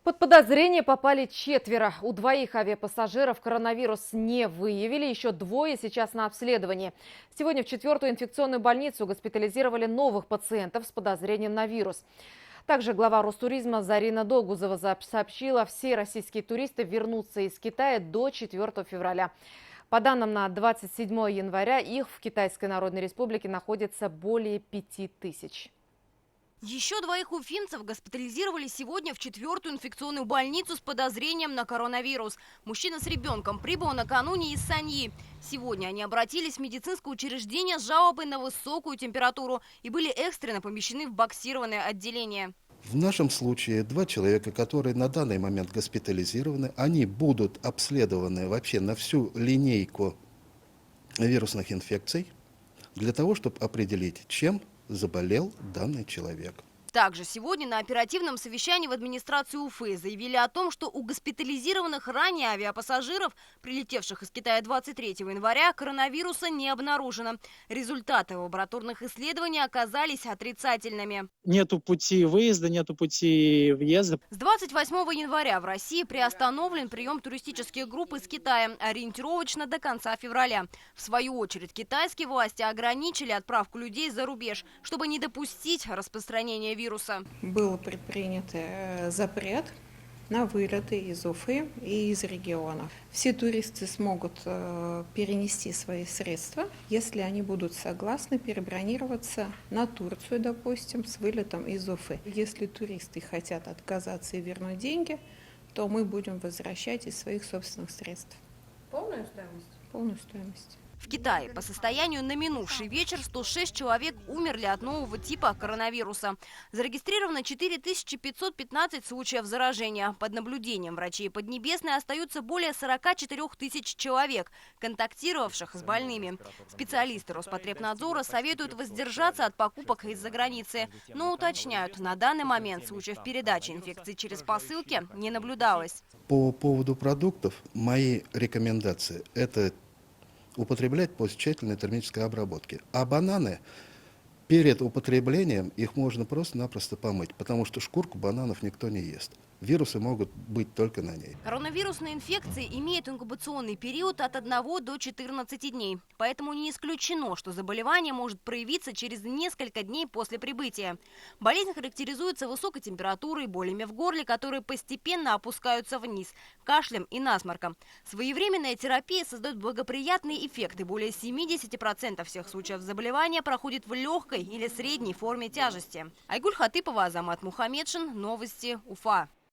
Под подозрение попали 4. У 2 авиапассажиров коронавирус не выявили, еще 2 сейчас на обследовании. Сегодня в 4-ю инфекционную больницу госпитализировали новых пациентов с подозрением на вирус. Также глава Ростуризма Зарина Догузова сообщила, все российские туристы вернутся из Китая до 4 февраля. По данным на 27 января их в Китайской Народной Республике находится более 5000. Еще 2 уфимцев госпитализировали сегодня в 4-ю инфекционную больницу с подозрением на коронавирус. Мужчина с ребенком прибыл накануне из Саньи. Сегодня они обратились в медицинское учреждение с жалобой на высокую температуру и были экстренно помещены в боксированное отделение. В нашем случае 2 человека, которые на данный момент госпитализированы, они будут обследованы вообще на всю линейку вирусных инфекций для того, чтобы определить, чем заболел данный человек. Также сегодня на оперативном совещании в администрации Уфы заявили о том, что у госпитализированных ранее авиапассажиров, прилетевших из Китая 23 января, коронавируса не обнаружено. Результаты лабораторных исследований оказались отрицательными. Нету пути выезда, нету пути въезда. С 28 января в России приостановлен прием туристических групп из Китая, ориентировочно до конца февраля. В свою очередь китайские власти ограничили отправку людей за рубеж, чтобы не допустить распространения вируса. Был предпринят запрет на вылеты из Уфы и из регионов. Все туристы смогут перенести свои средства, если они будут согласны перебронироваться на Турцию, допустим, с вылетом из Уфы. Если туристы хотят отказаться и вернуть деньги, то мы будем возвращать из своих собственных средств. Полную стоимость? Полную стоимость. В Китае по состоянию на минувший вечер 106 человек умерли от нового типа коронавируса. Зарегистрировано 4515 случаев заражения. Под наблюдением врачей Поднебесной остаются более 44 тысяч человек, контактировавших с больными. Специалисты Роспотребнадзора советуют воздержаться от покупок из-за границы, но уточняют, на данный момент случаев передачи инфекции через посылки не наблюдалось. По поводу продуктов мои рекомендации – это употреблять после тщательной термической обработки. А бананы перед употреблением их можно просто-напросто помыть, потому что шкурку бананов никто не ест. Вирусы могут быть только на ней. Коронавирусная инфекция имеет инкубационный период от 1 до 14 дней. Поэтому не исключено, что заболевание может проявиться через несколько дней после прибытия. Болезнь характеризуется высокой температурой, болями в горле, которые постепенно опускаются вниз, кашлем и насморком. Своевременная терапия создает благоприятный эффект, и более 70% всех случаев заболевания проходит в легкой или средней форме тяжести. Айгуль Хатыпова, Азамат Мухамедшин, Новости, Уфа.